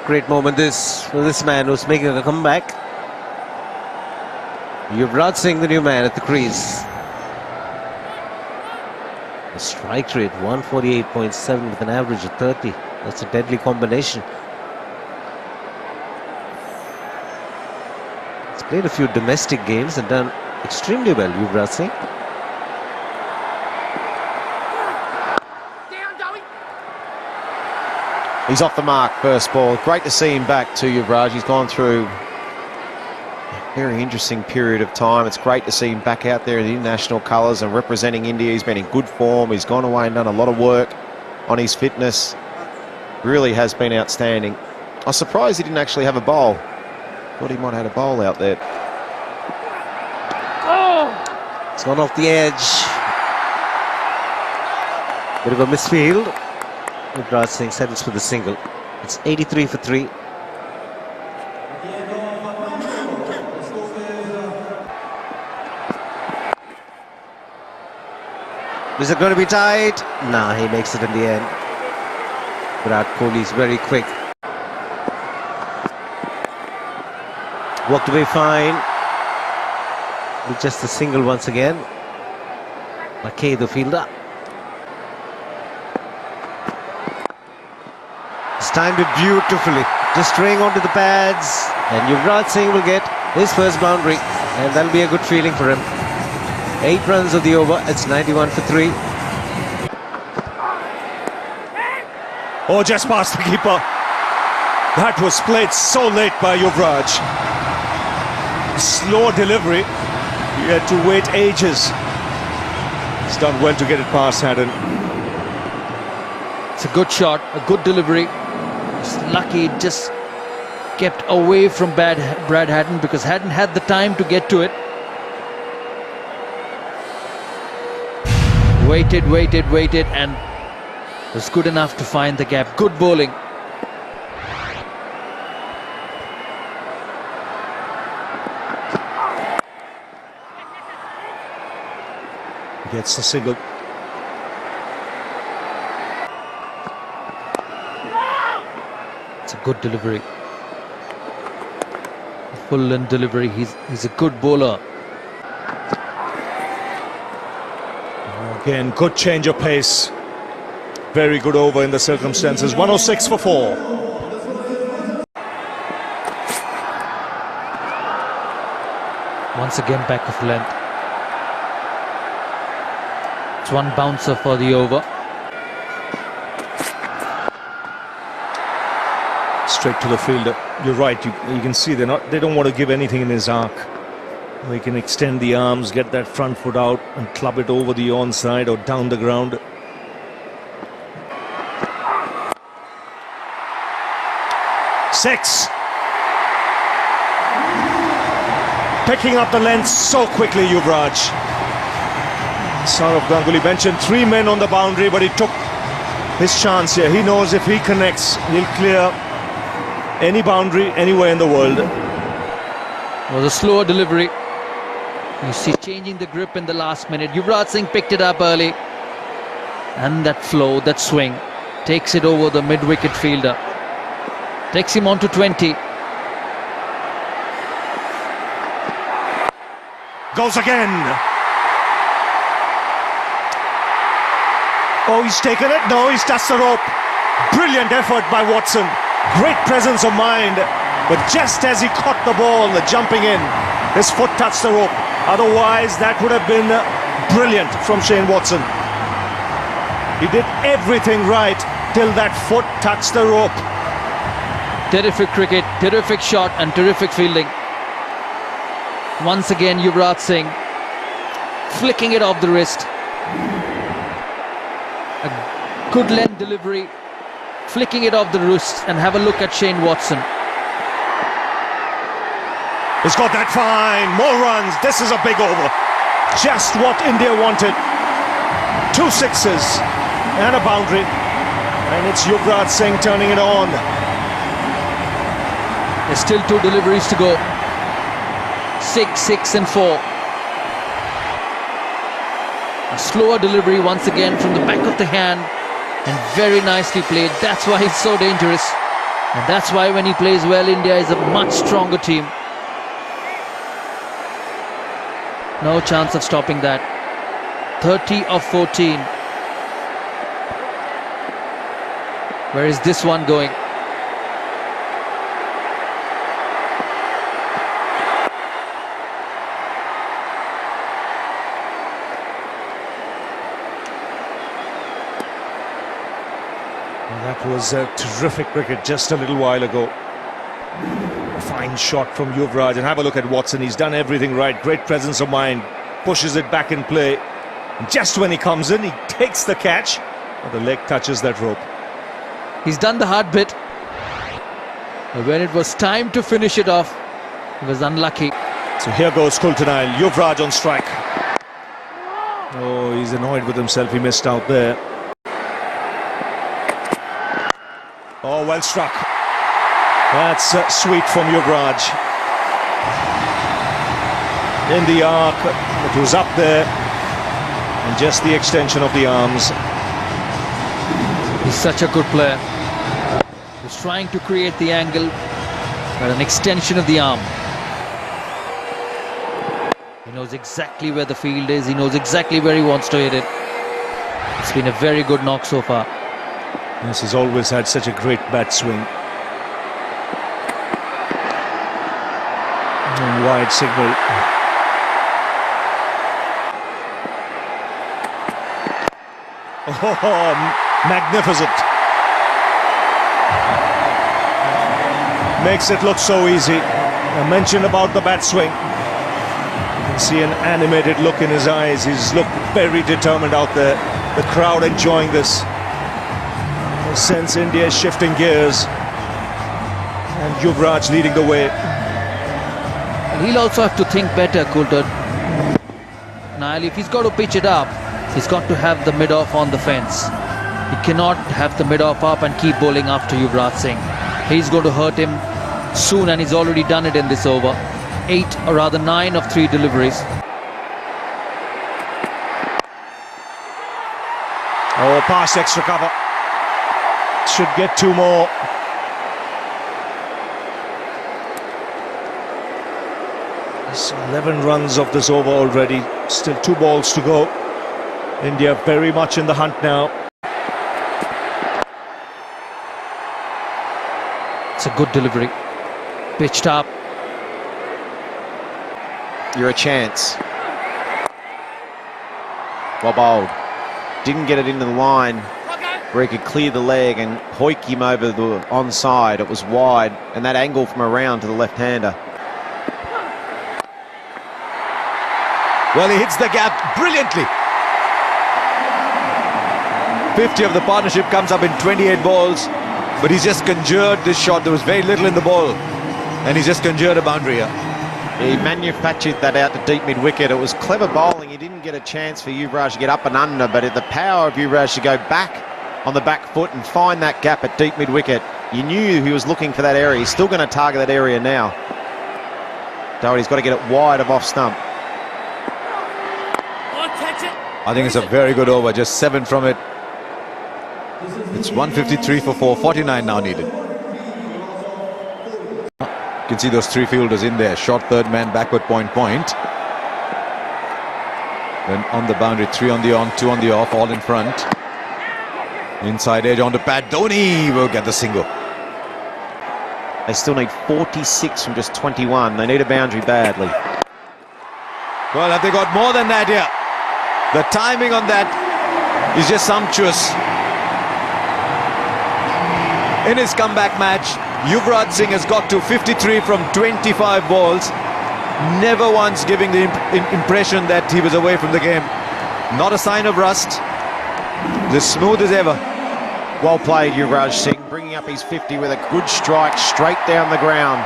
Great moment this for this man who's making a comeback. Yuvraj Singh, the new man at the crease. The strike rate 148.7 with an average of 30. That's a deadly combination. He's played a few domestic games and done extremely well, Yuvraj Singh. He's off the mark, first ball. Great to see him back to Yuvraj. He's gone through a very interesting period of time. It's great to see him back out there in the international colours and representing India. He's been in good form. He's gone away and done a lot of work on his fitness. Really has been outstanding. I was surprised he didn't actually have a bowl. Thought he might have had a bowl out there. Oh! It's gone off the edge. Bit of a misfield. Yuvraj Singh settles for the single. It's 83 for 3. Is it going to be tight? Nah, he makes it in the end. Virat Kohli is very quick. Walked away fine. With just a single once again. McKay, the fielder. It's timed it beautifully, just straying onto the pads, and Yuvraj Singh will get his first boundary, and that'll be a good feeling for him. 8 runs of the over. It's 91 for 3. Oh, just past the keeper. That was played so late by Yuvraj. Slow delivery. He had to wait ages. He's done well to get it past Haddon. It's a good shot, a good delivery. It's lucky it just kept away from Brad Haddon, because Haddon had the time to get to it. Waited, and was good enough to find the gap. Good bowling. He gets the single. It's a good delivery. Full in delivery. He's a good bowler. Again, good change of pace. Very good over in the circumstances. 106 for 4. Once again, back of length. It's one bouncer for the over. Straight to the fielder. You're right. You can see they don't want to give anything in his arc. They can extend the arms, get that front foot out, and club it over the onside or down the ground. Six. Picking up the length so quickly, Yuvraj. Saurav Ganguly mentioned 3 men on the boundary, but he took his chance here. He knows if he connects, he'll clear any boundary anywhere in the world. It was a slower delivery. You see, changing the grip in the last minute. Yuvraj Singh picked it up early, and that flow, that swing, takes it over the mid-wicket fielder. Takes him on to 20. Goes again. Oh, he's taken it. No, he's touched the rope. Brilliant effort by Watson. Great presence of mind. But just as he caught the ball, jumping in, his foot touched the rope. Otherwise, that would have been brilliant from Shane Watson. He did everything right till that foot touched the rope. Terrific cricket, terrific shot, and terrific fielding. Once again, Yuvraj Singh flicking it off the wrist. A good length delivery, flicking it off the wrist, and have a look at Shane Watson. He's got that fine. More runs. This is a big over. Just what India wanted. 2 sixes and a boundary. And it's Yuvraj Singh turning it on. There's still 2 deliveries to go. 6, 6 and 4. A slower delivery once again from the back of the hand, and very nicely played. That's why it's so dangerous. And that's why when he plays well, India is a much stronger team. No chance of stopping that. 30 of 14. Where is this one going? That was a terrific cricket just a little while ago. A fine shot from Yuvraj, and have a look at Watson. He's done everything right. Great presence of mind, pushes it back in play, and just when he comes in, he takes the catch, but the leg touches that rope. He's done the hard bit, but when it was time to finish it off, he was unlucky. So here goes Kultanail. Yuvraj on strike. Oh, he's annoyed with himself. He missed out there. Oh, well struck. That's sweet from Yuvraj. In the arc, it was up there, and just the extension of the arms. He's such a good player. He's trying to create the angle, but an extension of the arm. He knows exactly where the field is. He knows exactly where he wants to hit it. It's been a very good knock so far. Yes, he's always had such a great bat swing. And wide signal. Oh, magnificent. Makes it look so easy. I mentioned about the bat swing. You can see an animated look in his eyes. He's looked very determined out there. The crowd enjoying this. I sense India is shifting gears, and Yuvraj leading the way. And he'll also have to think better, Coulter. Now, if he's got to pitch it up, he's got to have the mid-off on the fence. He cannot have the mid-off up and keep bowling after Yuvraj Singh. He's going to hurt him soon, and he's already done it in this over. 8 or rather 9 of 3 deliveries. Oh, past extra cover. Should get 2 more. It's 11 runs of this over already. Still 2 balls to go. India very much in the hunt now. It's a good delivery. Pitched up. You're a chance. Well bowled. Didn't get it into the line where he could clear the leg and hoik him over the onside. It was wide, and that angle from around to the left-hander. Well, he hits the gap brilliantly. 50 of the partnership comes up in 28 balls, but he's just conjured this shot. There was very little in the ball, and he's just conjured a boundary here. He manufactured that out to deep mid-wicket. It was clever bowling. He didn't get a chance for Yuvraj to get up and under, but the power of Yuvraj to go back on the back foot and find that gap at deep mid-wicket. You knew he was looking for that area. He's still going to target that area now. Doherty's got to get it wide of off stump. I think it's a very good over, just 7 from it. It's 153 for 4, 49 now needed. You can see those 3 fielders in there. Short third man, backward point. Then on the boundary, 3 on the on, 2 on the off, all in front. Inside edge onto Pat. Dhoni will get the single. They still need 46 from just 21. They need a boundary badly. Well, have they got more than that here? The timing on that is just sumptuous. In his comeback match, Yuvraj Singh has got to 53 from 25 balls. Never once giving the impression that he was away from the game. Not a sign of rust. As smooth as ever. Well played, Yuvraj Singh, bringing up his 50 with a good strike straight down the ground.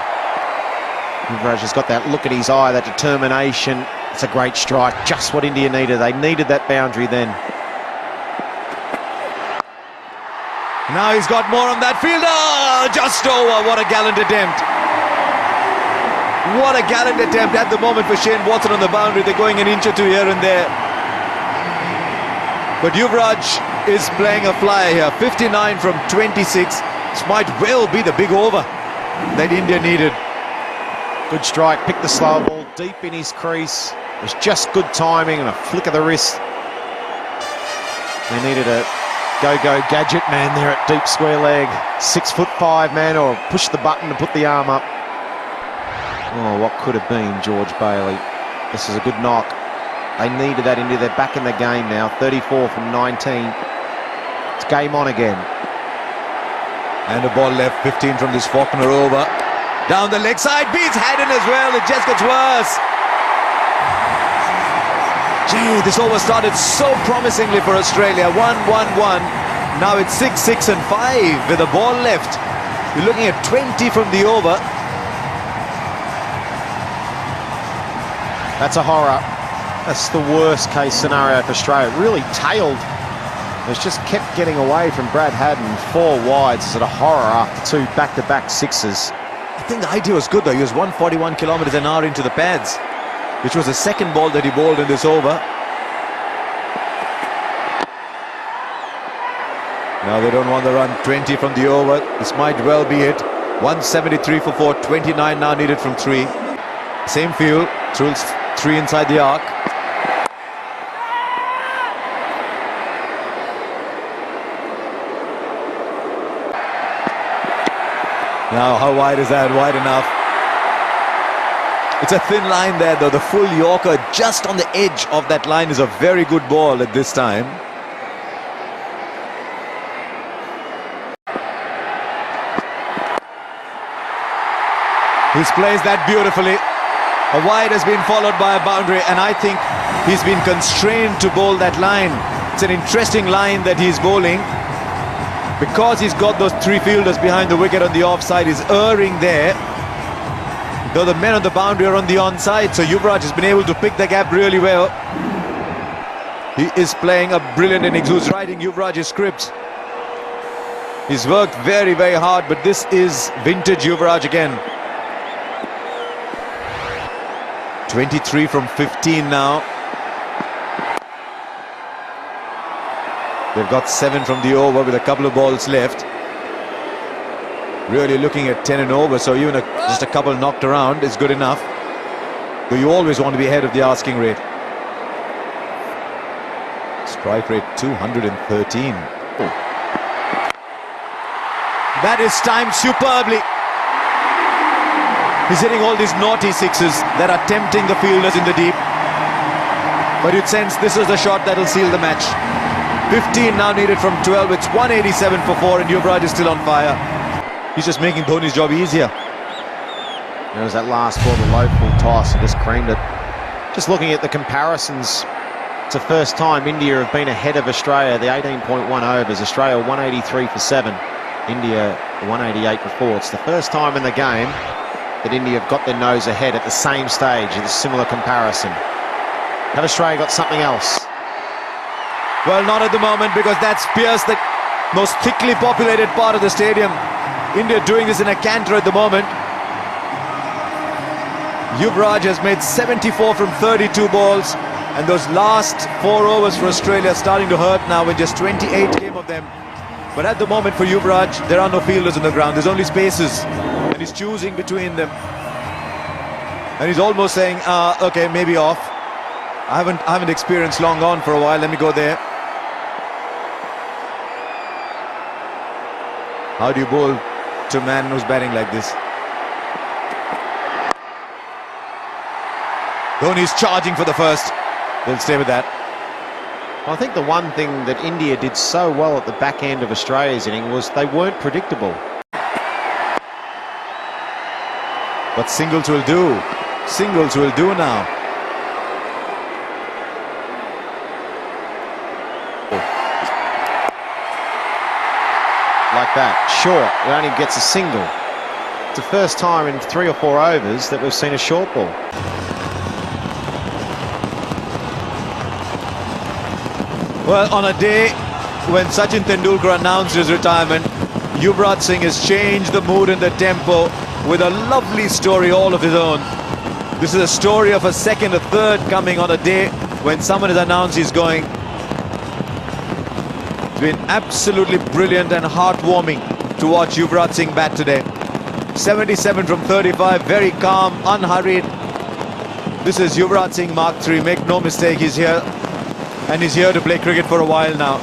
Yuvraj has got that look at his eye, that determination. It's a great strike, just what India needed. They needed that boundary then. Now he's got more on that fielder. Just over. What a gallant attempt. What a gallant attempt at the moment for Shane Watson on the boundary. They're going an inch or 2 here and there. But Yuvraj is playing a flyer here. 59 from 26. This might well be the big over that India needed. Good strike, picked the slow ball deep in his crease. It was just good timing and a flick of the wrist. They needed a go-go gadget man there at deep square leg. 6'5" man, or push the button to put the arm up. Oh, what could have been George Bailey. This is a good knock. They needed that India. They're back in the game now. 34 from 19. It's game on again. And a ball left, 15 from this Faulkner over. Down the leg side, beats Haddon as well. It just gets worse. Gee, this over started so promisingly for Australia. 1-1-1. Now it's 6-6 and 5 with a ball left. You're looking at 20 from the over. That's a horror. That's the worst case scenario for Australia. It really tailed. It's just kept getting away from Brad Haddon. 4 wides. Is it a horror after 2 back-to-back sixes? I think the idea was good though. He was 141 kilometers an hour into the pads, which was the second ball that he bowled in this over. Now they don't want the run. 20 from the over. This might well be it. 173 for 4. 29 now needed from 3. Same field. Through 3 inside the arc. Now how wide is that? Wide enough. It's a thin line there though. The full Yorker just on the edge of that line is a very good ball at this time. He's placed that beautifully. A wide has been followed by a boundary, and I think he's been constrained to bowl that line. It's an interesting line that he's bowling. Because he's got those 3 fielders behind the wicket on the offside, he's erring there. Though the men on the boundary are on the onside, so Yuvraj has been able to pick the gap really well. He is playing a brilliant innings. Who's writing Yuvraj's script? He's worked very, very hard, but this is vintage Yuvraj again. 23 from 15 now. They've got 7 from the over with a couple of balls left. Really looking at 10 and over, so even just a couple knocked around is good enough. But you always want to be ahead of the asking rate. Strike rate 213. Oh. That is timed superbly. He's hitting all these naughty sixes that are tempting the fielders in the deep. But you'd sense this is the shot that'll seal the match. 15 now needed from 12. It's 187 for 4 and Yuvraj is still on fire. He's just making Dhoni's job easier. There was that last ball, the low full toss, and just creamed it. Just looking at the comparisons, it's the first time India have been ahead of Australia. The 18.1 overs, Australia 183 for 7, India 188 for 4. It's the first time in the game that India have got their nose ahead at the same stage in a similar comparison. Have Australia got something else? Well, not at the moment, because that's Pierce, the most thickly populated part of the stadium. India doing this in a canter at the moment. Yuvraj has made 74 from 32 balls, and those last 4 overs for Australia are starting to hurt now with just 28 came of them. But at the moment for Yuvraj, there are no fielders on the ground. There's only spaces, and he's choosing between them. And he's almost saying, okay, maybe off. I haven't experienced long on for a while. Let me go there. How do you bowl to a man who's batting like this? Dhoni's charging for the first. They'll stay with that. I think the one thing that India did so well at the back end of Australia's inning was they weren't predictable. But singles will do. Singles will do now. Like that, short, it only gets a single. It's the first time in 3 or 4 overs that we've seen a short ball. Well, on a day when Sachin Tendulkar announced his retirement, Yuvraj Singh has changed the mood and the tempo with a lovely story all of his own. This is a story of a second, a third coming on a day when someone has announced he's going. It's been absolutely brilliant and heartwarming to watch Yuvraj Singh bat today. 77 from 35, very calm, unhurried. This is Yuvraj Singh Mark III, make no mistake, he's here. And he's here to play cricket for a while now.